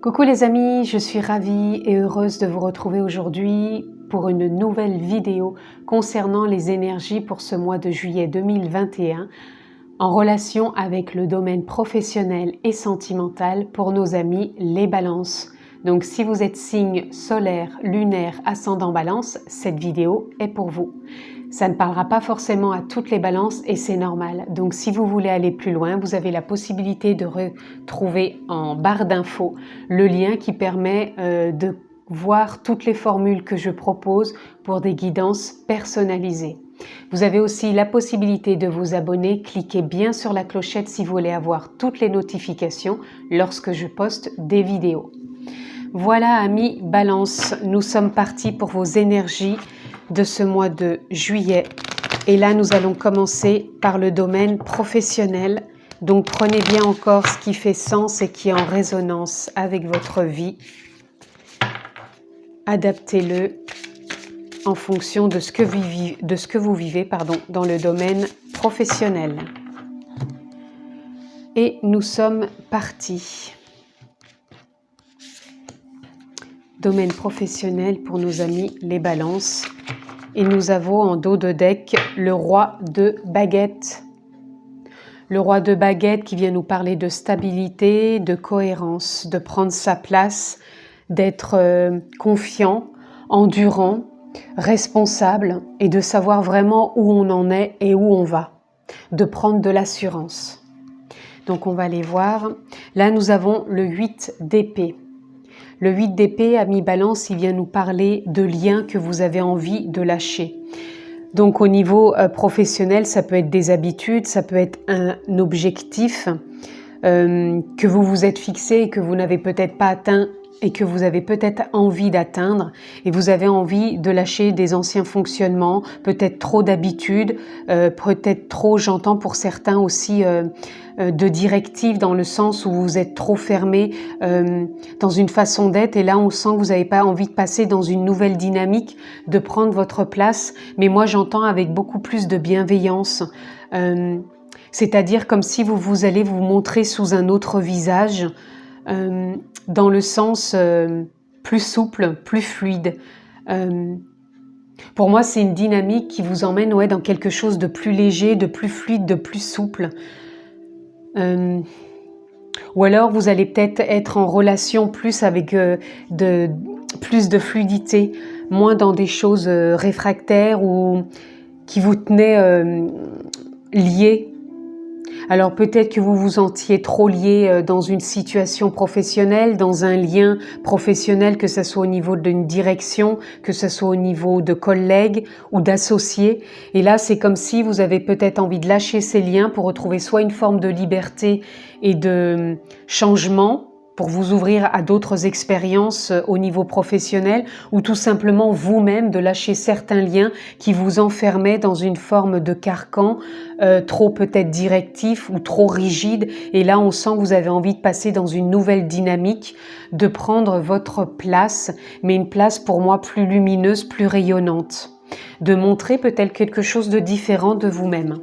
Coucou les amis, je suis ravie et heureuse de vous retrouver aujourd'hui pour une nouvelle vidéo concernant les énergies pour ce mois de juillet 2021 en relation avec le domaine professionnel et sentimental pour nos amis les balances. Donc si vous êtes signe solaire, lunaire, ascendant balance, cette vidéo est pour vous. Ça ne parlera pas forcément à toutes les balances et c'est normal. Donc si vous voulez aller plus loin, vous avez la possibilité de retrouver en barre d'infos le lien qui permet de voir toutes les formules que je propose pour des guidances personnalisées. Vous avez aussi la possibilité de vous abonner, cliquez bien sur la clochette si vous voulez avoir toutes les notifications lorsque je poste des vidéos. Voilà amis Balance, nous sommes partis pour vos énergies de ce mois de juillet. Et là, nous allons commencer par le domaine professionnel. Donc, prenez bien encore ce qui fait sens et qui est en résonance avec votre vie. Adaptez-le en fonction de ce que vous vivez, dans le domaine professionnel. Et nous sommes partis. Domaine professionnel pour nos amis les balances. Et nous avons en dos de deck le roi de baguettes. Le roi de baguettes qui vient nous parler de stabilité, de cohérence, de prendre sa place, d'être confiant, endurant, responsable et de savoir vraiment où on en est et où on va. De prendre de l'assurance. Donc on va aller voir. Là nous avons le 8 d'épée. Le 8 d'épée, ami Balance, il vient nous parler de liens que vous avez envie de lâcher. Donc au niveau professionnel, ça peut être des habitudes, ça peut être un objectif que vous vous êtes fixé et que vous n'avez peut-être pas atteint et que vous avez peut-être envie d'atteindre et vous avez envie de lâcher des anciens fonctionnements, peut-être trop d'habitudes, peut-être trop, j'entends pour certains aussi, de directives dans le sens où vous êtes trop fermé dans une façon d'être et là on sent que vous n'avez pas envie de passer dans une nouvelle dynamique, de prendre votre place, mais moi j'entends avec beaucoup plus de bienveillance, c'est-à-dire comme si vous allez vous montrer sous un autre visage, dans le sens plus souple, plus fluide. Pour moi, c'est une dynamique qui vous emmène dans quelque chose de plus léger, de plus fluide, de plus souple. Ou alors, vous allez peut-être être en relation plus avec plus de fluidité, moins dans des choses réfractaires ou qui vous tenaient liés. Alors peut-être que vous vous sentiez trop lié dans une situation professionnelle, dans un lien professionnel, que ce soit au niveau d'une direction, que ce soit au niveau de collègues ou d'associés. Et là, c'est comme si vous avez peut-être envie de lâcher ces liens pour retrouver soit une forme de liberté et de changement, pour vous ouvrir à d'autres expériences au niveau professionnel ou tout simplement vous-même de lâcher certains liens qui vous enfermaient dans une forme de carcan trop peut-être directif ou trop rigide et là on sent que vous avez envie de passer dans une nouvelle dynamique, de prendre votre place, mais une place pour moi plus lumineuse, plus rayonnante, de montrer peut-être quelque chose de différent de vous-même.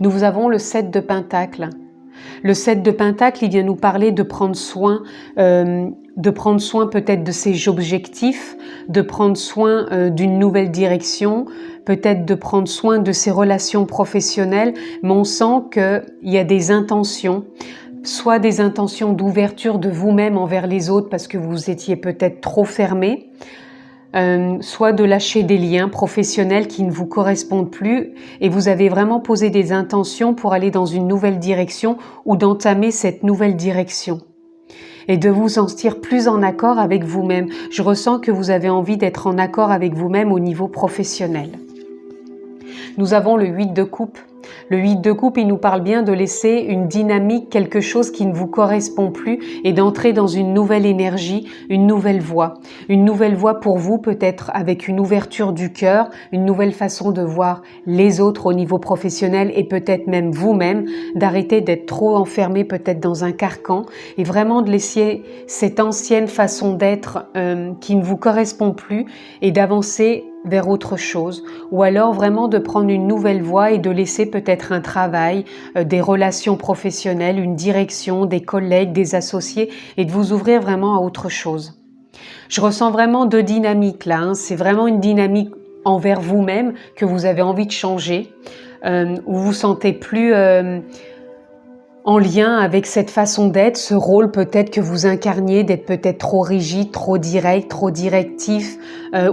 Nous avons le 7 de Pentacles. Le 7 de Pentacles, il vient nous parler de prendre soin peut-être de ses objectifs, de prendre soin d'une nouvelle direction, peut-être de prendre soin de ses relations professionnelles, mais on sent qu'il y a des intentions, soit des intentions d'ouverture de vous-même envers les autres parce que vous étiez peut-être trop fermé, soit de lâcher des liens professionnels qui ne vous correspondent plus et vous avez vraiment posé des intentions pour aller dans une nouvelle direction ou d'entamer cette nouvelle direction et de vous sentir plus en accord avec vous-même. Je ressens que vous avez envie d'être en accord avec vous-même au niveau professionnel. Nous avons le 8 de coupe. Le 8 de coupe, il nous parle bien de laisser une dynamique, quelque chose qui ne vous correspond plus et d'entrer dans une nouvelle énergie, une nouvelle voie. Une nouvelle voie pour vous peut-être avec une ouverture du cœur, une nouvelle façon de voir les autres au niveau professionnel et peut-être même vous-même, d'arrêter d'être trop enfermé peut-être dans un carcan et vraiment de laisser cette ancienne façon d'être qui ne vous correspond plus et d'avancer vers autre chose, ou alors vraiment de prendre une nouvelle voie et de laisser peut-être un travail, des relations professionnelles, une direction, des collègues, des associés, et de vous ouvrir vraiment à autre chose. Je ressens vraiment deux dynamiques là, hein. C'est vraiment une dynamique envers vous-même que vous avez envie de changer, où vous vous sentez plus en lien avec cette façon d'être, ce rôle peut-être que vous incarniez, d'être peut-être trop rigide, trop direct, trop directif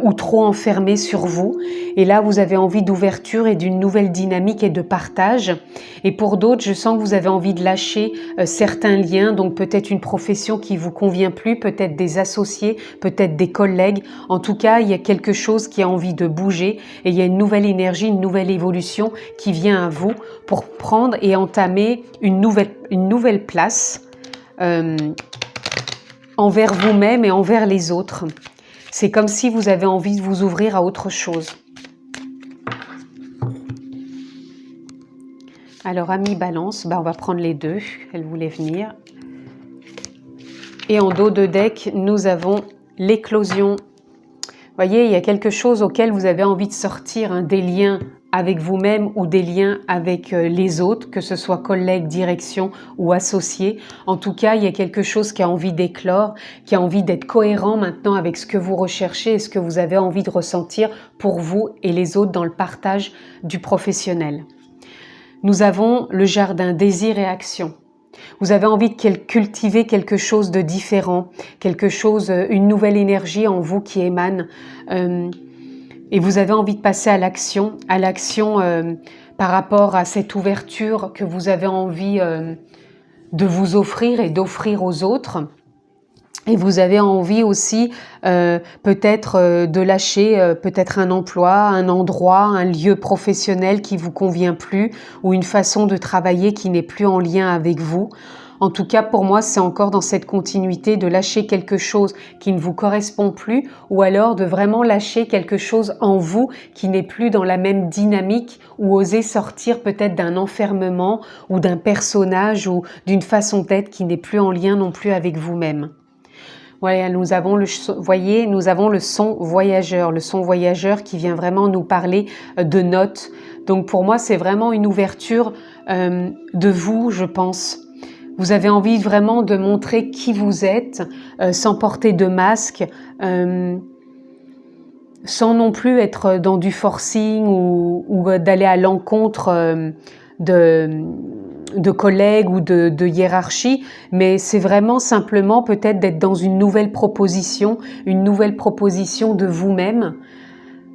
ou trop enfermé sur vous. Et là, vous avez envie d'ouverture et d'une nouvelle dynamique et de partage. Et pour d'autres, je sens que vous avez envie de lâcher certains liens, donc peut-être une profession qui vous convient plus, peut-être des associés, peut-être des collègues. En tout cas, il y a quelque chose qui a envie de bouger et il y a une nouvelle énergie, une nouvelle évolution qui vient à vous pour prendre et entamer une nouvelle place envers vous-même et envers les autres. C'est comme si vous avez envie de vous ouvrir à autre chose. Alors, Amis Balance, on va prendre les deux. Elle voulait venir. Et en dos de deck, nous avons l'éclosion. Vous voyez, il y a quelque chose auquel vous avez envie de sortir, hein, des liens avec vous-même ou des liens avec les autres, que ce soit collègues, direction ou associés. En tout cas, il y a quelque chose qui a envie d'éclore, qui a envie d'être cohérent maintenant avec ce que vous recherchez et ce que vous avez envie de ressentir pour vous et les autres dans le partage du professionnel. Nous avons le jardin, désir et action. Vous avez envie de cultiver quelque chose de différent, quelque chose, une nouvelle énergie en vous qui émane. Et vous avez envie de passer à l'action par rapport à cette ouverture que vous avez envie de vous offrir et d'offrir aux autres. Et vous avez envie aussi peut-être de lâcher peut-être un emploi, un endroit, un lieu professionnel qui vous convient plus ou une façon de travailler qui n'est plus en lien avec vous. En tout cas, pour moi, c'est encore dans cette continuité de lâcher quelque chose qui ne vous correspond plus ou alors de vraiment lâcher quelque chose en vous qui n'est plus dans la même dynamique ou oser sortir peut-être d'un enfermement ou d'un personnage ou d'une façon d'être qui n'est plus en lien non plus avec vous-même. Voilà, nous avons le son voyageur qui vient vraiment nous parler de notes. Donc pour moi, c'est vraiment une ouverture de vous, je pense. Vous avez envie vraiment de montrer qui vous êtes, sans porter de masque, sans non plus être dans du forcing ou d'aller à l'encontre de collègues ou de hiérarchie, mais c'est vraiment simplement peut-être d'être dans une nouvelle proposition de vous-même,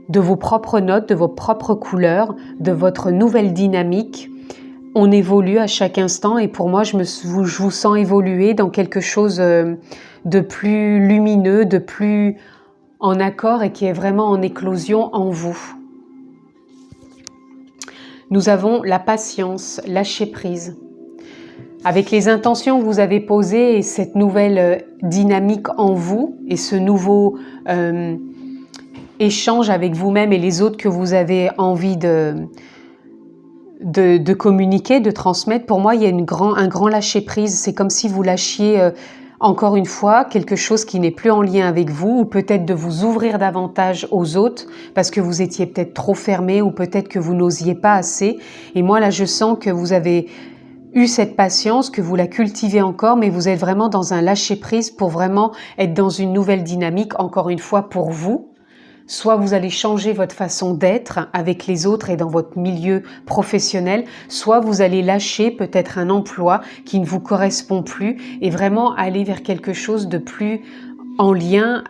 de vos propres notes, de vos propres couleurs, de votre nouvelle dynamique. On évolue à chaque instant et pour moi, je vous sens évoluer dans quelque chose de plus lumineux, de plus en accord et qui est vraiment en éclosion en vous. Nous avons la patience, lâcher prise. Avec les intentions que vous avez posées et cette nouvelle dynamique en vous et ce nouveau échange avec vous-même et les autres que vous avez envie de communiquer, de transmettre, pour moi, il y a un grand lâcher prise. C'est comme si vous lâchiez encore une fois quelque chose qui n'est plus en lien avec vous ou peut-être de vous ouvrir davantage aux autres parce que vous étiez peut-être trop fermé ou peut-être que vous n'osiez pas assez. Et moi, là, je sens que vous avez eu cette patience, que vous la cultivez encore, mais vous êtes vraiment dans un lâcher prise pour vraiment être dans une nouvelle dynamique, encore une fois, pour vous. Soit vous allez changer votre façon d'être avec les autres et dans votre milieu professionnel, soit vous allez lâcher peut-être un emploi qui ne vous correspond plus et vraiment aller vers quelque chose de plus en lien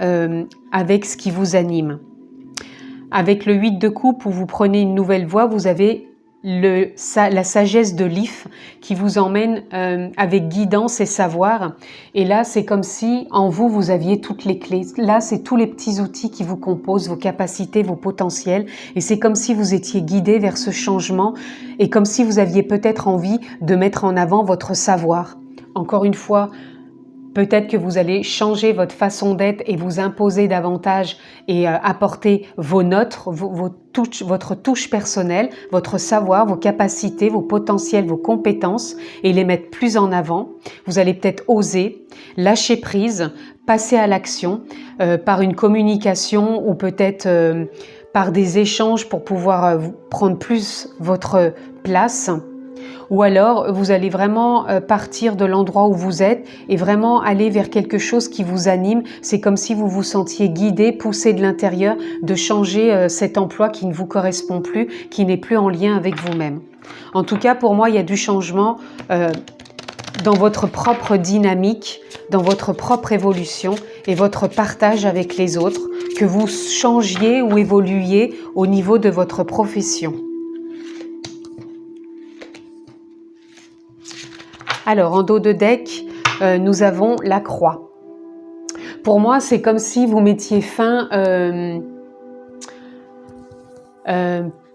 avec ce qui vous anime. Avec le 8 de coupe où vous prenez une nouvelle voie, vous avez la sagesse de l'IF qui vous emmène avec guidance et savoir. Et là, c'est comme si en vous, vous aviez toutes les clés. Là, c'est tous les petits outils qui vous composent, vos capacités, vos potentiels. Et c'est comme si vous étiez guidé vers ce changement et comme si vous aviez peut-être envie de mettre en avant votre savoir. Encore une fois, peut-être que vous allez changer votre façon d'être et vous imposer davantage et apporter vos notes, votre touche personnelle, votre savoir, vos capacités, vos potentiels, vos compétences et les mettre plus en avant. Vous allez peut-être oser, lâcher prise, passer à l'action par une communication ou peut-être par des échanges pour pouvoir prendre plus votre place. Ou alors, vous allez vraiment partir de l'endroit où vous êtes et vraiment aller vers quelque chose qui vous anime. C'est comme si vous vous sentiez guidé, poussé de l'intérieur, de changer cet emploi qui ne vous correspond plus, qui n'est plus en lien avec vous-même. En tout cas, pour moi, il y a du changement dans votre propre dynamique, dans votre propre évolution et votre partage avec les autres, que vous changiez ou évoluiez au niveau de votre profession. Alors, en dos de deck, nous avons la croix. Pour moi, c'est comme si vous mettiez fin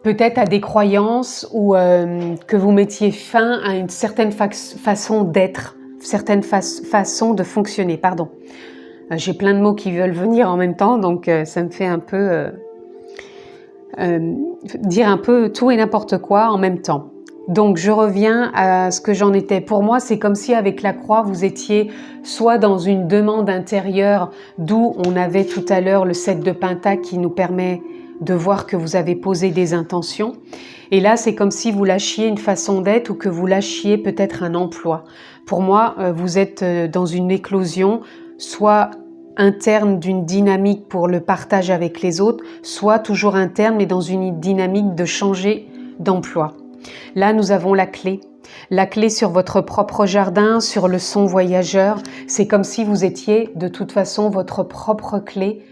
peut-être à des croyances ou que vous mettiez fin à une certaine façon d'être, certaine façon de fonctionner, pardon. J'ai plein de mots qui veulent venir en même temps, donc ça me fait un peu dire un peu tout et n'importe quoi en même temps. Donc je reviens à ce que j'en étais. Pour moi, c'est comme si avec la croix, vous étiez soit dans une demande intérieure, d'où on avait tout à l'heure le 7 de Pentacle qui nous permet de voir que vous avez posé des intentions. Et là, c'est comme si vous lâchiez une façon d'être ou que vous lâchiez peut-être un emploi. Pour moi, vous êtes dans une éclosion, soit interne d'une dynamique pour le partage avec les autres, soit toujours interne mais dans une dynamique de changer d'emploi. Là, nous avons la clé sur votre propre jardin, sur le son voyageur. C'est comme si vous étiez de toute façon votre propre clé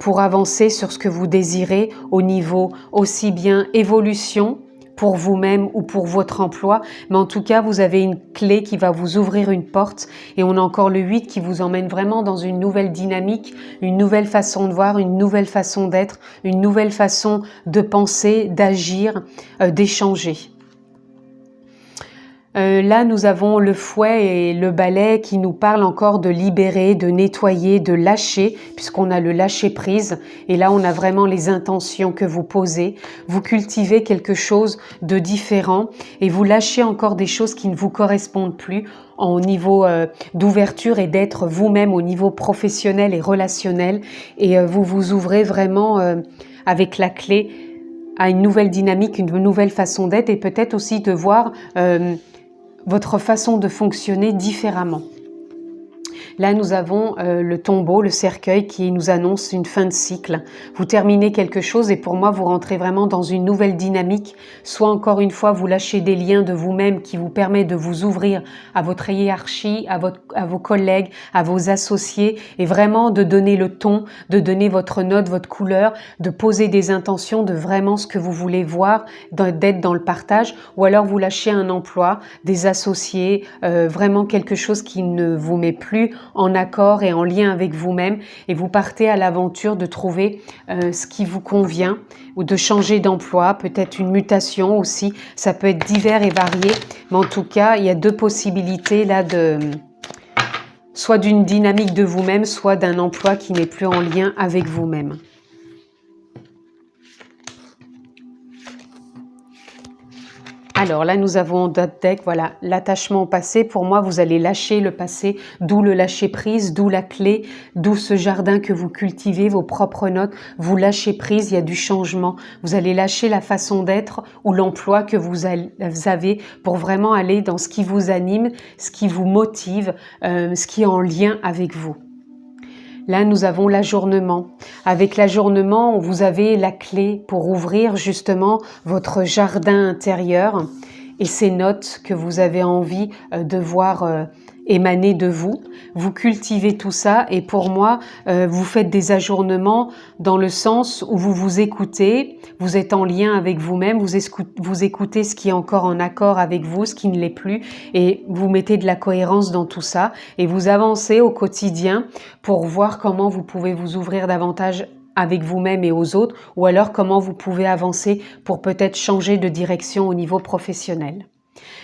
pour avancer sur ce que vous désirez au niveau aussi bien évolution pour vous-même ou pour votre emploi. Mais en tout cas, vous avez une clé qui va vous ouvrir une porte. Et on a encore le 8 qui vous emmène vraiment dans une nouvelle dynamique, une nouvelle façon de voir, une nouvelle façon d'être, une nouvelle façon de penser, d'agir, d'échanger. Là, nous avons le fouet et le balai qui nous parlent encore de libérer, de nettoyer, de lâcher, puisqu'on a le lâcher-prise. Et là, on a vraiment les intentions que vous posez. Vous cultivez quelque chose de différent et vous lâchez encore des choses qui ne vous correspondent plus au niveau d'ouverture et d'être vous-même au niveau professionnel et relationnel. Et vous vous ouvrez vraiment avec la clé à une nouvelle dynamique, une nouvelle façon d'être et peut-être aussi de voir votre façon de fonctionner différemment. Là, nous avons le tombeau, le cercueil qui nous annonce une fin de cycle. Vous terminez quelque chose et pour moi, vous rentrez vraiment dans une nouvelle dynamique. Soit encore une fois, vous lâchez des liens de vous-même qui vous permettent de vous ouvrir à votre hiérarchie, à vos collègues, à vos associés et vraiment de donner le ton, de donner votre note, votre couleur, de poser des intentions de vraiment ce que vous voulez voir, d'être dans le partage ou alors vous lâchez un emploi, des associés, vraiment quelque chose qui ne vous met plus en accord et en lien avec vous-même et vous partez à l'aventure de trouver ce qui vous convient ou de changer d'emploi, peut-être une mutation aussi, ça peut être divers et varié, mais en tout cas, il y a deux possibilités là soit d'une dynamique de vous-même, soit d'un emploi qui n'est plus en lien avec vous-même. Alors là, nous avons d'autres decks, voilà, l'attachement au passé. Pour moi, vous allez lâcher le passé, d'où le lâcher-prise, d'où la clé, d'où ce jardin que vous cultivez, vos propres notes. Vous lâchez prise, il y a du changement. Vous allez lâcher la façon d'être ou l'emploi que vous avez pour vraiment aller dans ce qui vous anime, ce qui vous motive, ce qui est en lien avec vous. Là, nous avons l'ajournement. Avec l'ajournement, vous avez la clé pour ouvrir justement votre jardin intérieur et ces notes que vous avez envie de voir émaner de vous. Vous cultivez tout ça et pour moi, vous faites des ajournements dans le sens où vous vous écoutez, vous êtes en lien avec vous-même, vous écoutez ce qui est encore en accord avec vous, ce qui ne l'est plus et vous mettez de la cohérence dans tout ça et vous avancez au quotidien pour voir comment vous pouvez vous ouvrir davantage avec vous-même et aux autres ou alors comment vous pouvez avancer pour peut-être changer de direction au niveau professionnel.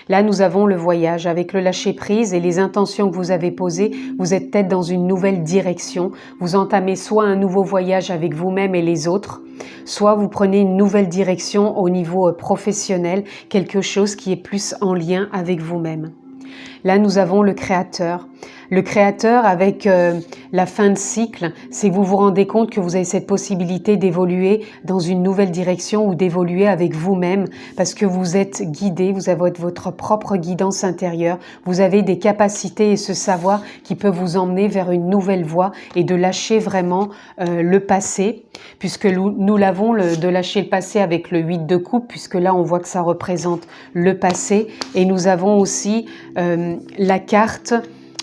Là, nous avons le voyage. Avec le lâcher-prise et les intentions que vous avez posées, vous êtes peut-être dans une nouvelle direction. Vous entamez soit un nouveau voyage avec vous-même et les autres, soit vous prenez une nouvelle direction au niveau professionnel, quelque chose qui est plus en lien avec vous-même. Là, nous avons le créateur. Le créateur, avec la fin de cycle, c'est que vous vous rendez compte que vous avez cette possibilité d'évoluer dans une nouvelle direction ou d'évoluer avec vous-même parce que vous êtes guidé, vous avez votre propre guidance intérieure, vous avez des capacités et ce savoir qui peut vous emmener vers une nouvelle voie et de lâcher vraiment le passé, puisque nous l'avons de lâcher le passé avec le 8 de coupe, puisque là on voit que ça représente le passé, et nous avons aussi la carte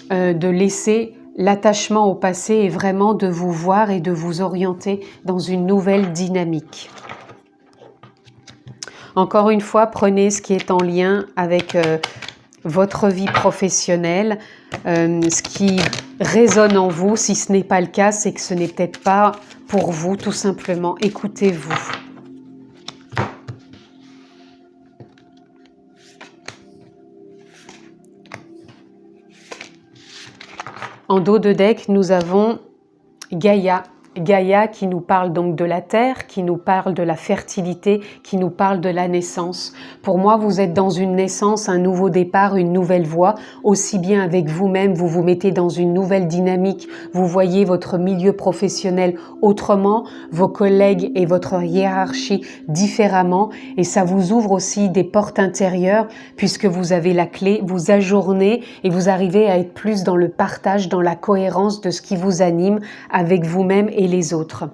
de laisser l'attachement au passé et vraiment de vous voir et de vous orienter dans une nouvelle dynamique. Encore une fois, prenez ce qui est en lien avec votre vie professionnelle, ce qui résonne en vous. Si ce n'est pas le cas, c'est que ce n'est peut-être pas pour vous, tout simplement. Écoutez-vous. En dos de deck, nous avons Gaïa. Gaïa qui nous parle donc de la terre, qui nous parle de la fertilité, qui nous parle de la naissance. Pour moi, vous êtes dans une naissance, un nouveau départ, une nouvelle voie. Aussi bien avec vous-même, vous vous mettez dans une nouvelle dynamique. Vous voyez votre milieu professionnel autrement, vos collègues et votre hiérarchie différemment. Et ça vous ouvre aussi des portes intérieures puisque vous avez la clé, vous ajournez et vous arrivez à être plus dans le partage, dans la cohérence de ce qui vous anime avec vous-même et les autres.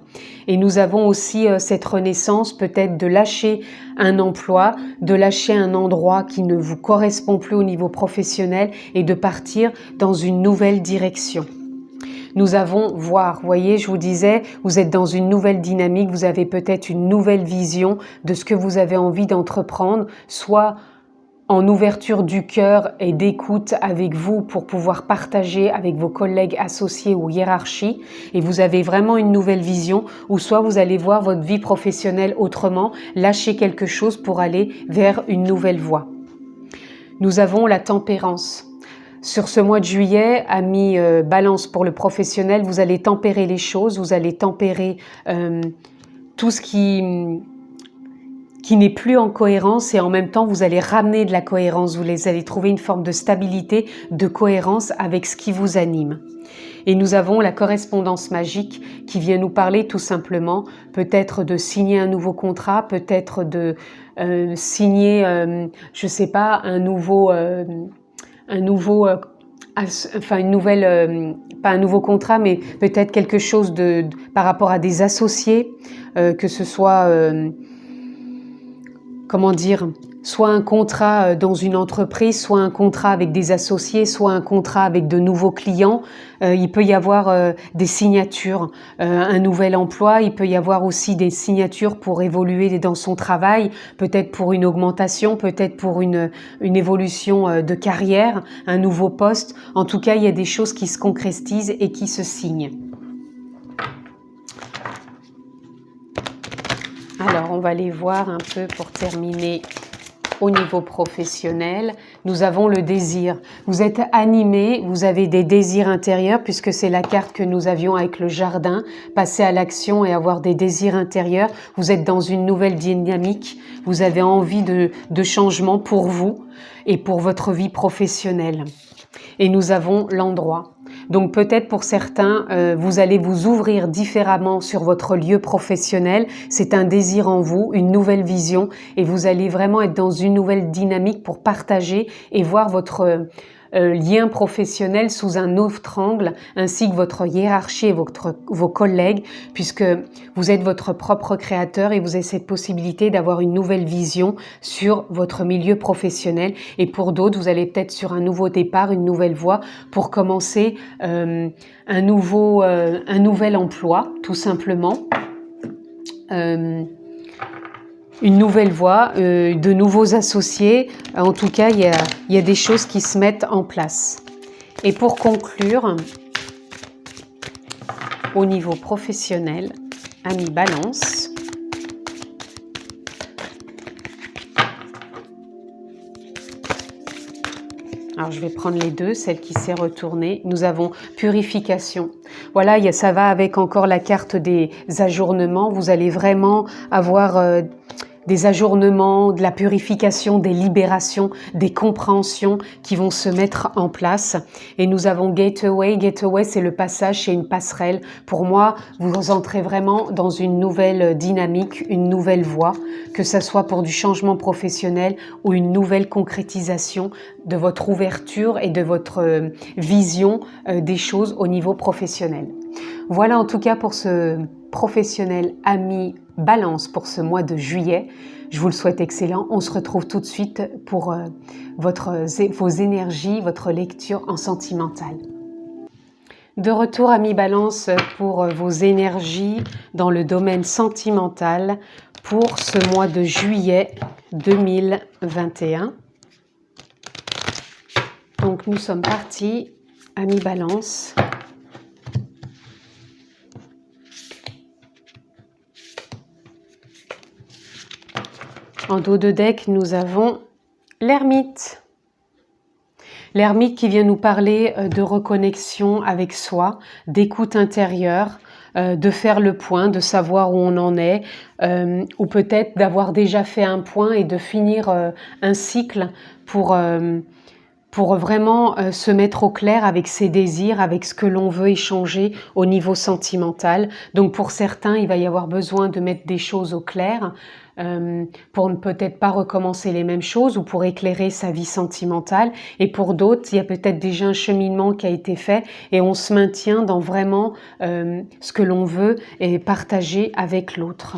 Et nous avons aussi cette renaissance peut-être de lâcher un emploi, de lâcher un endroit qui ne vous correspond plus au niveau professionnel et de partir dans une nouvelle direction. Nous avons voir, vous voyez, je vous disais, vous êtes dans une nouvelle dynamique, vous avez peut-être une nouvelle vision de ce que vous avez envie d'entreprendre, soit en ouverture du cœur et d'écoute avec vous pour pouvoir partager avec vos collègues associés ou hiérarchie, et vous avez vraiment une nouvelle vision, ou soit vous allez voir votre vie professionnelle autrement, lâcher quelque chose pour aller vers une nouvelle voie. Nous avons la tempérance. Sur ce mois de juillet, amis Balance pour le professionnel, vous allez tempérer les choses, vous allez tempérer tout ce qui n'est plus en cohérence, et en même temps vous allez ramener de la cohérence, vous allez trouver une forme de stabilité, de cohérence avec ce qui vous anime. Et nous avons la correspondance magique qui vient nous parler tout simplement, peut-être de signer un nouveau contrat, peut-être de signer, je sais pas, enfin une nouvelle, pas un nouveau contrat, mais peut-être quelque chose par rapport à des associés, que ce soit comment dire, soit un contrat dans une entreprise, soit un contrat avec des associés, soit un contrat avec de nouveaux clients. Il peut y avoir des signatures, un nouvel emploi, il peut y avoir aussi des signatures pour évoluer dans son travail, peut-être pour une augmentation, peut-être pour une évolution de carrière, un nouveau poste. En tout cas, il y a des choses qui se concrétisent et qui se signent. Alors, on va les voir un peu pour terminer au niveau professionnel. Nous avons le désir. Vous êtes animé, vous avez des désirs intérieurs puisque c'est la carte que nous avions avec le jardin. Passer à l'action et avoir des désirs intérieurs. Vous êtes dans une nouvelle dynamique. Vous avez envie de changement pour vous et pour votre vie professionnelle. Et nous avons l'endroit. Donc peut-être pour certains, vous allez vous ouvrir différemment sur votre lieu professionnel. C'est un désir en vous, une nouvelle vision, et vous allez vraiment être dans une nouvelle dynamique pour partager et voir votre lien professionnel sous un autre angle, ainsi que votre hiérarchie et vos collègues, puisque vous êtes votre propre créateur et vous avez cette possibilité d'avoir une nouvelle vision sur votre milieu professionnel. Et pour d'autres, vous allez peut-être sur un nouveau départ, une nouvelle voie pour commencer un nouvel emploi, tout simplement. Une nouvelle voie, de nouveaux associés. En tout cas, il y a des choses qui se mettent en place. Et pour conclure, au niveau professionnel, amis Balance, alors je vais prendre les deux, celle qui s'est retournée. Nous avons purification. Voilà, ça va avec encore la carte des ajournements. Vous allez vraiment avoir des ajournements, de la purification, des libérations, des compréhensions qui vont se mettre en place. Et nous avons Gateway. Gateway, c'est le passage, c'est une passerelle. Pour moi, vous entrez vraiment dans une nouvelle dynamique, une nouvelle voie, que ce soit pour du changement professionnel ou une nouvelle concrétisation de votre ouverture et de votre vision des choses au niveau professionnel. Voilà en tout cas pour ce professionnel ami Balance pour ce mois de juillet. Je vous le souhaite excellent. On se retrouve tout de suite pour vos énergies, votre lecture en sentimental. De retour ami Balance pour vos énergies dans le domaine sentimental pour ce mois de juillet 2021. Donc nous sommes partis, ami Balance. En dos de deck, nous avons l'ermite. L'ermite qui vient nous parler de reconnexion avec soi, d'écoute intérieure, de faire le point, de savoir où on en est, ou peut-être d'avoir déjà fait un point et de finir un cycle pour vraiment se mettre au clair avec ses désirs, avec ce que l'on veut échanger au niveau sentimental. Donc pour certains, il va y avoir besoin de mettre des choses au clair, pour ne peut-être pas recommencer les mêmes choses ou pour éclairer sa vie sentimentale. Et pour d'autres, il y a peut-être déjà un cheminement qui a été fait et on se maintient dans vraiment ce que l'on veut et partager avec l'autre.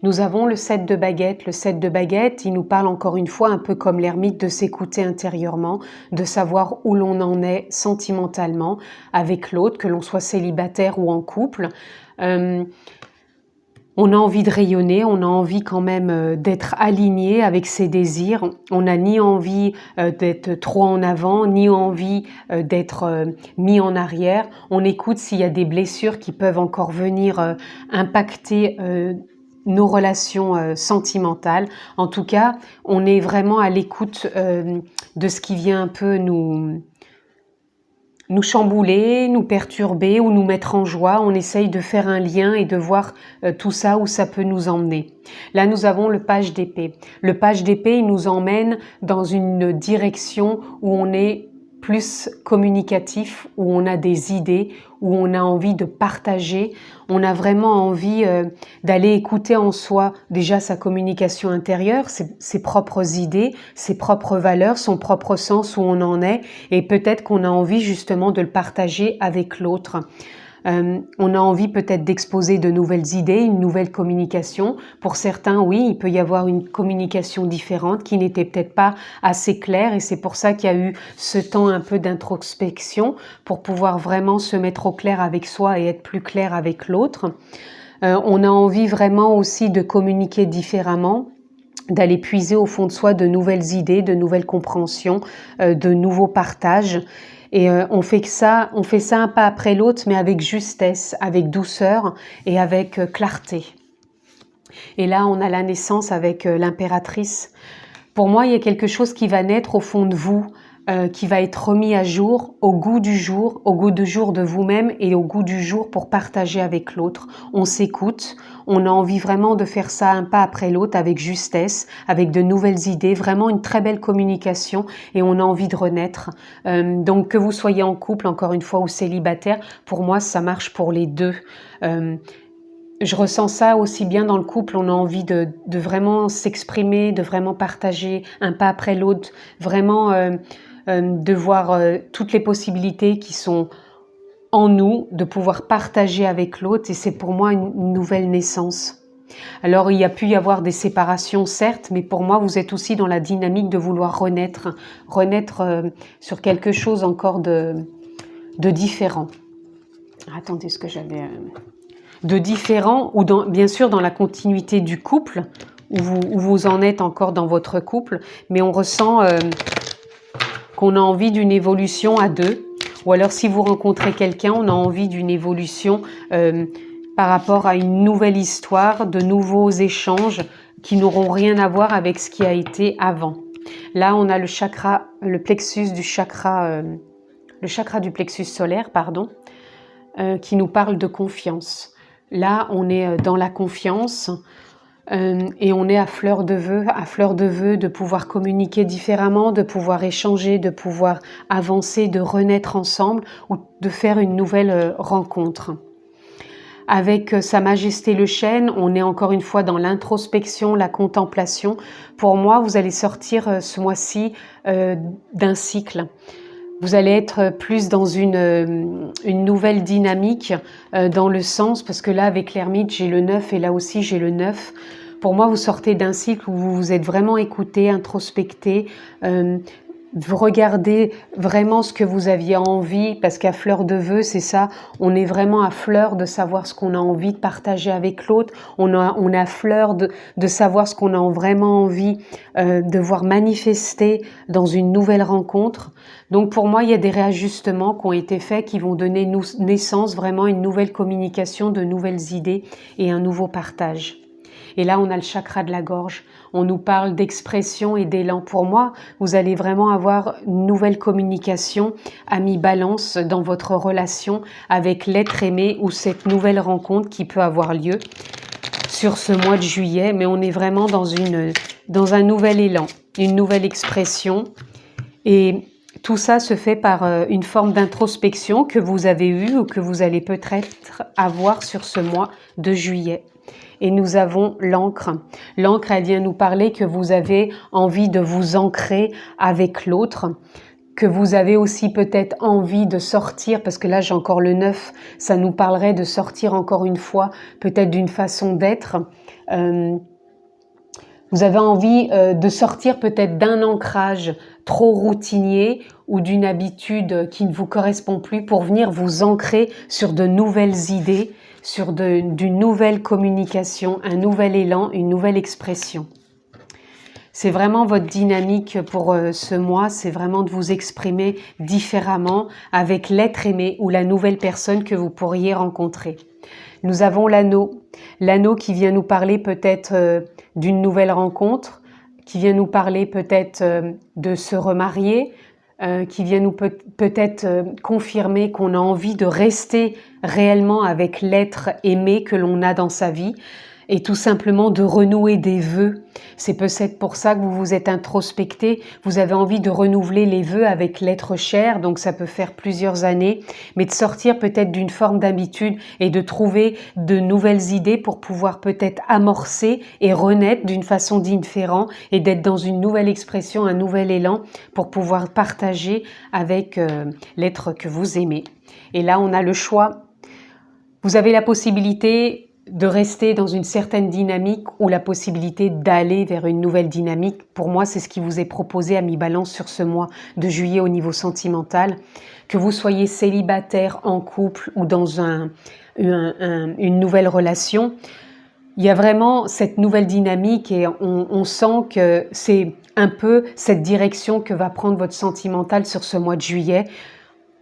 Nous avons le 7 de baguettes. Le 7 de baguettes, il nous parle encore une fois, un peu comme l'ermite, de s'écouter intérieurement, de savoir où l'on en est sentimentalement avec l'autre, que l'on soit célibataire ou en couple. On a envie de rayonner, on a envie quand même d'être aligné avec ses désirs. On n'a ni envie d'être trop en avant, ni envie d'être mis en arrière. On écoute s'il y a des blessures qui peuvent encore venir impacter nos relations sentimentales. En tout cas, on est vraiment à l'écoute de ce qui vient un peu nous chambouler, nous perturber ou nous mettre en joie. On essaye de faire un lien et de voir tout ça, où ça peut nous emmener. Là, nous avons le page d'épée. Le page d'épée, il nous emmène dans une direction où on est plus communicatif, où on a des idées, où on a envie de partager. On a vraiment envie d'aller écouter en soi déjà sa communication intérieure, ses propres idées, ses propres valeurs, son propre sens où on en est. Et peut-être qu'on a envie justement de le partager avec l'autre. On a envie peut-être d'exposer de nouvelles idées, une nouvelle communication. Pour certains, oui, il peut y avoir une communication différente qui n'était peut-être pas assez claire et c'est pour ça qu'il y a eu ce temps un peu d'introspection pour pouvoir vraiment se mettre au clair avec soi et être plus clair avec l'autre. On a envie vraiment aussi de communiquer différemment, d'aller puiser au fond de soi de nouvelles idées, de nouvelles compréhensions, de nouveaux partages. Et on fait ça un pas après l'autre, mais avec justesse, avec douceur et avec clarté. Et là, on a la naissance avec l'impératrice. Pour moi, il y a quelque chose qui va naître au fond de vous, qui va être remis à jour, au goût du jour de vous-même et au goût du jour pour partager avec l'autre. On s'écoute, on a envie vraiment de faire ça un pas après l'autre avec justesse, avec de nouvelles idées, vraiment une très belle communication et on a envie de renaître. Donc que vous soyez en couple, encore une fois, ou célibataire, pour moi ça marche pour les deux. Je ressens ça aussi bien dans le couple, on a envie de vraiment s'exprimer, de vraiment partager un pas après l'autre, vraiment de voir toutes les possibilités qui sont en nous, de pouvoir partager avec l'autre et c'est pour moi une nouvelle naissance. Alors il y a pu y avoir des séparations certes, mais pour moi vous êtes aussi dans la dynamique de vouloir renaître sur quelque chose encore de différent. Attendez, ce que j'avais... de différent ou bien sûr dans la continuité du couple où vous en êtes encore dans votre couple, mais on ressent qu'on a envie d'une évolution à deux, ou alors si vous rencontrez quelqu'un, on a envie d'une évolution par rapport à une nouvelle histoire, de nouveaux échanges qui n'auront rien à voir avec ce qui a été avant. Là, on a le chakra, le chakra du plexus solaire, pardon, qui nous parle de confiance. Là, on est dans la confiance, et on est à fleur de vœu de pouvoir communiquer différemment, de pouvoir échanger, de pouvoir avancer, de renaître ensemble ou de faire une nouvelle rencontre. Avec Sa Majesté le Chêne, on est encore une fois dans l'introspection, la contemplation. Pour moi, vous allez sortir ce mois-ci d'un cycle. Vous allez être plus dans une nouvelle dynamique dans le sens, parce que là avec l'ermite j'ai le 9 et là aussi j'ai le 9. Pour moi vous sortez d'un cycle où vous vous êtes vraiment écouté, introspecté, vous regardez vraiment ce que vous aviez envie, parce qu'à fleur de vœu, c'est ça, on est vraiment à fleur de savoir ce qu'on a envie de partager avec l'autre, on est à fleur de savoir ce qu'on a vraiment envie de voir manifester dans une nouvelle rencontre. Donc pour moi, il y a des réajustements qui ont été faits qui vont donner naissance vraiment à une nouvelle communication, de nouvelles idées et un nouveau partage. Et là, on a le chakra de la gorge. On nous parle d'expression et d'élan. Pour moi, vous allez vraiment avoir une nouvelle communication à mi-balance dans votre relation avec l'être aimé ou cette nouvelle rencontre qui peut avoir lieu sur ce mois de juillet. Mais on est vraiment dans un nouvel élan, une nouvelle expression. Et tout ça se fait par une forme d'introspection que vous avez eue ou que vous allez peut-être avoir sur ce mois de juillet. Et nous avons l'encre. L'encre, elle vient nous parler que vous avez envie de vous ancrer avec l'autre, que vous avez aussi peut-être envie de sortir, parce que là j'ai encore le 9, ça nous parlerait de sortir encore une fois, peut-être d'une façon d'être. Vous avez envie de sortir peut-être d'un ancrage trop routinier ou d'une habitude qui ne vous correspond plus pour venir vous ancrer sur de nouvelles idées, sur d'une nouvelle communication, un nouvel élan, une nouvelle expression. C'est vraiment votre dynamique pour ce mois, c'est vraiment de vous exprimer différemment avec l'être aimé ou la nouvelle personne que vous pourriez rencontrer. Nous avons l'anneau qui vient nous parler peut-être d'une nouvelle rencontre, qui vient nous parler peut-être de se remarier, qui vient nous peut-être confirmer qu'on a envie de rester réellement avec l'être aimé que l'on a dans sa vie et tout simplement de renouer des vœux. C'est peut-être pour ça que vous vous êtes introspecté, vous avez envie de renouveler les vœux avec l'être cher, donc ça peut faire plusieurs années, mais de sortir peut-être d'une forme d'habitude et de trouver de nouvelles idées pour pouvoir peut-être amorcer et renaître d'une façon différente et d'être dans une nouvelle expression, un nouvel élan pour pouvoir partager avec l'être que vous aimez. Et là, on a le choix. Vous avez la possibilité de rester dans une certaine dynamique ou la possibilité d'aller vers une nouvelle dynamique. Pour moi, c'est ce qui vous est proposé à mi-balance sur ce mois de juillet au niveau sentimental. Que vous soyez célibataire, en couple ou dans une nouvelle relation, il y a vraiment cette nouvelle dynamique et on sent que c'est un peu cette direction que va prendre votre sentimental sur ce mois de juillet.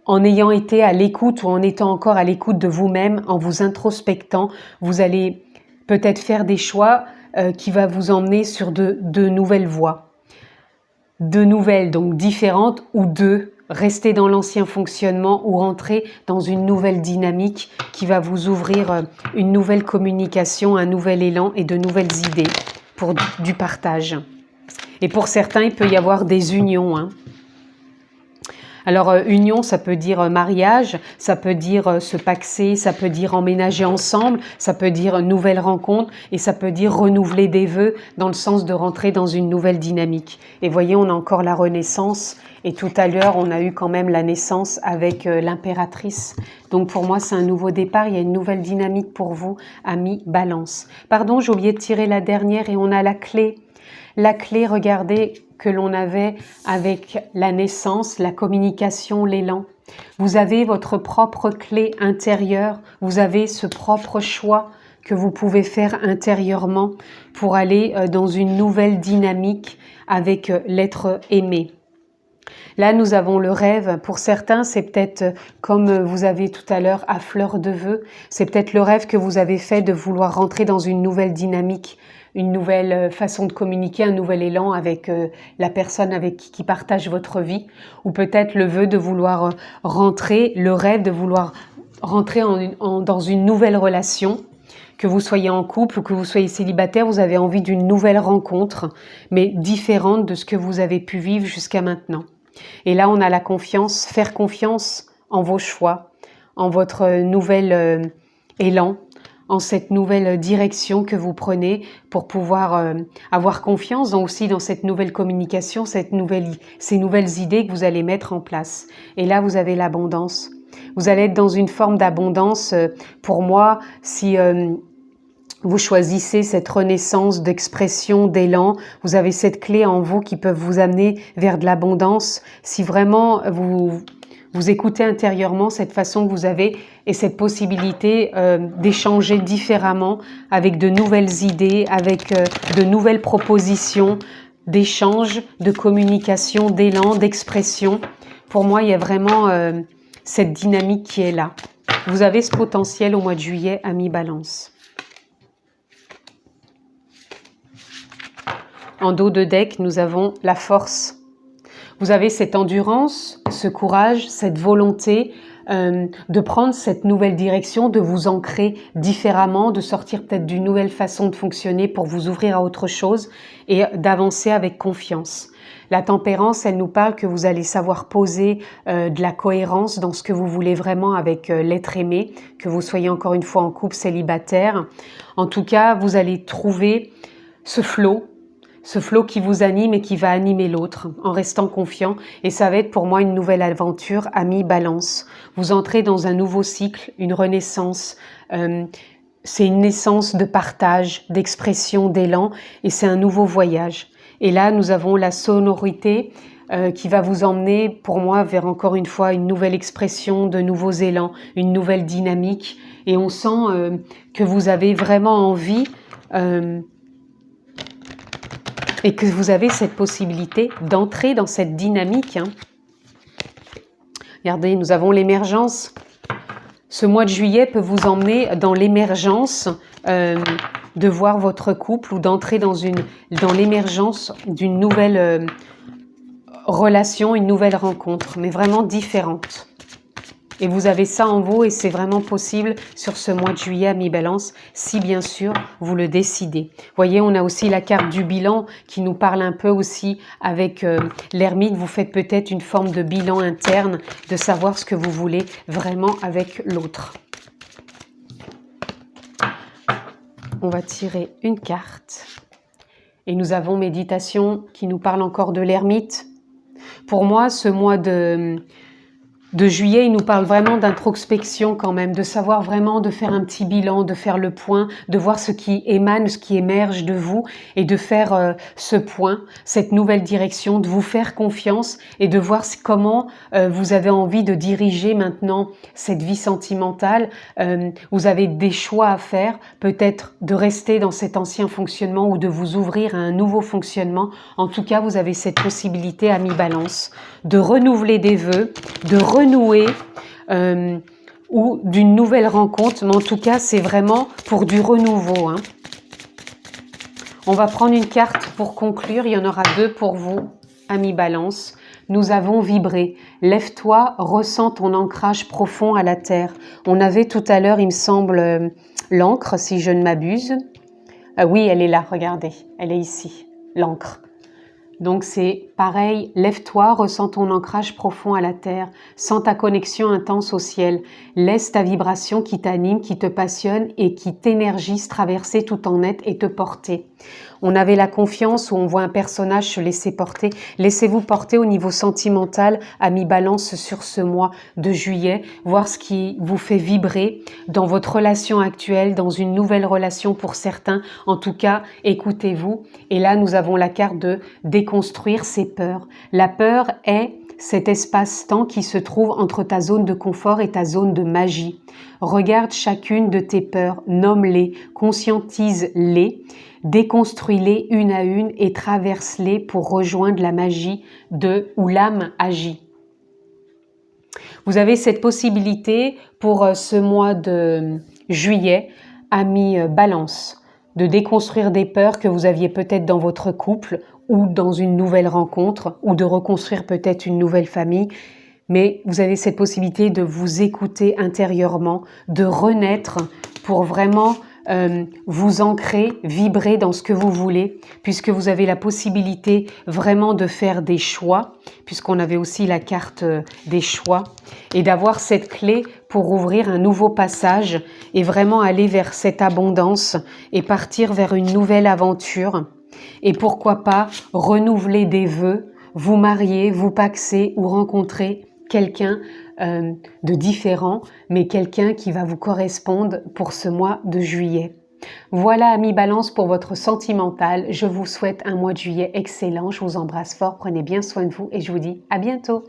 En ayant été à l'écoute ou en étant encore à l'écoute de vous-même, en vous introspectant, vous allez peut-être faire des choix qui va vous emmener sur de nouvelles voies. De nouvelles, donc différentes, ou rester dans l'ancien fonctionnement ou rentrer dans une nouvelle dynamique qui va vous ouvrir une nouvelle communication, un nouvel élan et de nouvelles idées pour du partage. Et pour certains, il peut y avoir des unions, Alors, union, ça peut dire mariage, ça peut dire se paxer, ça peut dire emménager ensemble, ça peut dire nouvelle rencontre et ça peut dire renouveler des vœux dans le sens de rentrer dans une nouvelle dynamique. Et voyez, on a encore la renaissance et tout à l'heure, on a eu quand même la naissance avec l'impératrice. Donc pour moi, c'est un nouveau départ, il y a une nouvelle dynamique pour vous, amis Balance. Pardon, j'ai oublié de tirer la dernière et on a la clé. La clé, regardez, que l'on avait avec la naissance, la communication, l'élan. Vous avez votre propre clé intérieure, vous avez ce propre choix que vous pouvez faire intérieurement pour aller dans une nouvelle dynamique avec l'être aimé. Là, nous avons le rêve. Pour certains, c'est peut-être comme vous avez tout à l'heure à fleur de vœux, c'est peut-être le rêve que vous avez fait de vouloir rentrer dans une nouvelle dynamique, une nouvelle façon de communiquer, un nouvel élan avec la personne avec qui partage votre vie, ou peut-être le vœu de vouloir rentrer, le rêve de vouloir rentrer dans une nouvelle relation, Que vous soyez en couple ou que vous soyez célibataire, vous avez envie d'une nouvelle rencontre, mais différente de ce que vous avez pu vivre jusqu'à maintenant. Et là, on a la confiance, faire confiance en vos choix, en votre nouvel élan, en cette nouvelle direction que vous prenez pour pouvoir avoir confiance aussi dans cette nouvelle communication, ces nouvelles idées que vous allez mettre en place. Et là, vous avez l'abondance. Vous allez être dans une forme d'abondance. Pour moi, si vous choisissez cette renaissance d'expression, d'élan, vous avez cette clé en vous qui peut vous amener vers de l'abondance. Si vraiment vous écoutez intérieurement cette façon que vous avez et cette possibilité d'échanger différemment avec de nouvelles idées, avec de nouvelles propositions, d'échange, de communication, d'élan, d'expression. Pour moi, il y a vraiment cette dynamique qui est là. Vous avez ce potentiel au mois de juillet, amis Balance. En dos de deck, nous avons la force. Vous avez cette endurance, ce courage, cette volonté de prendre cette nouvelle direction, de vous ancrer différemment, de sortir peut-être d'une nouvelle façon de fonctionner pour vous ouvrir à autre chose et d'avancer avec confiance. La tempérance, elle nous parle que vous allez savoir poser de la cohérence dans ce que vous voulez vraiment avec l'être aimé, que vous soyez encore une fois en couple, célibataire. En tout cas, vous allez trouver ce flot qui vous anime et qui va animer l'autre en restant confiant. Et ça va être pour moi une nouvelle aventure, amis Balance. Vous entrez dans un nouveau cycle, une renaissance. C'est une naissance de partage, d'expression, d'élan et c'est un nouveau voyage. Et là, nous avons la sonorité qui va vous emmener, pour moi, vers encore une fois une nouvelle expression, de nouveaux élans, une nouvelle dynamique. Et on sent que vous avez vraiment envie et que vous avez cette possibilité d'entrer dans cette dynamique. Regardez, nous avons l'émergence. Ce mois de juillet peut vous emmener dans l'émergence de voir votre couple ou d'entrer dans l'émergence d'une nouvelle relation, une nouvelle rencontre, mais vraiment différente. Et vous avez ça en vous et c'est vraiment possible sur ce mois de juillet, amis Balance, si bien sûr vous le décidez. Vous voyez, on a aussi la carte du bilan qui nous parle un peu aussi avec l'ermite. Vous faites peut-être une forme de bilan interne, de savoir ce que vous voulez vraiment avec l'autre. On va tirer une carte. Et nous avons méditation qui nous parle encore de l'ermite. Pour moi, ce mois de juillet, il nous parle vraiment d'introspection quand même, de savoir vraiment, de faire un petit bilan, de faire le point, de voir ce qui émane, ce qui émerge de vous et de faire ce point, cette nouvelle direction, de vous faire confiance et de voir comment vous avez envie de diriger maintenant cette vie sentimentale. Vous avez des choix à faire, peut-être de rester dans cet ancien fonctionnement ou de vous ouvrir à un nouveau fonctionnement. En tout cas, vous avez cette possibilité, amis Balance, de renouveler des vœux, de renouer ou d'une nouvelle rencontre, mais en tout cas c'est vraiment pour du renouveau. On va prendre une carte pour conclure, il y en aura deux pour vous, amis Balance. Nous avons vibré. Lève-toi, ressens ton ancrage profond à la terre. On avait tout à l'heure, il me semble, l'encre, si je ne m'abuse. Oui, elle est là, regardez, elle est ici, l'encre. Donc c'est pareil, lève-toi, ressens ton ancrage profond à la terre, sens ta connexion intense au ciel, laisse ta vibration qui t'anime, qui te passionne et qui t'énergise traverser tout en être et te porter. On avait la confiance où on voit un personnage se laisser porter. Laissez-vous porter au niveau sentimental, amis Balance, sur ce mois de juillet, voir ce qui vous fait vibrer dans votre relation actuelle, dans une nouvelle relation pour certains. En tout cas, écoutez-vous. Et là, nous avons la carte de déconstruire ses peurs. La peur est cet espace-temps qui se trouve entre ta zone de confort et ta zone de magie. Regarde chacune de tes peurs, nomme-les, conscientise-les, déconstruis-les une à une et traverse-les pour rejoindre la magie de où l'âme agit. Vous avez cette possibilité pour ce mois de juillet, amis Balance, de déconstruire des peurs que vous aviez peut-être dans votre couple ou dans une nouvelle rencontre ou de reconstruire peut-être une nouvelle famille. Mais vous avez cette possibilité de vous écouter intérieurement, de renaître pour vraiment vous ancrer, vibrer dans ce que vous voulez, puisque vous avez la possibilité vraiment de faire des choix, puisqu'on avait aussi la carte des choix, et d'avoir cette clé pour ouvrir un nouveau passage et vraiment aller vers cette abondance et partir vers une nouvelle aventure. Et pourquoi pas renouveler des vœux, vous marier, vous paxer ou rencontrer quelqu'un de différent, mais quelqu'un qui va vous correspondre pour ce mois de juillet. Voilà, amis Balance, pour votre sentimental. Je vous souhaite un mois de juillet excellent. Je vous embrasse fort. Prenez bien soin de vous et je vous dis à bientôt.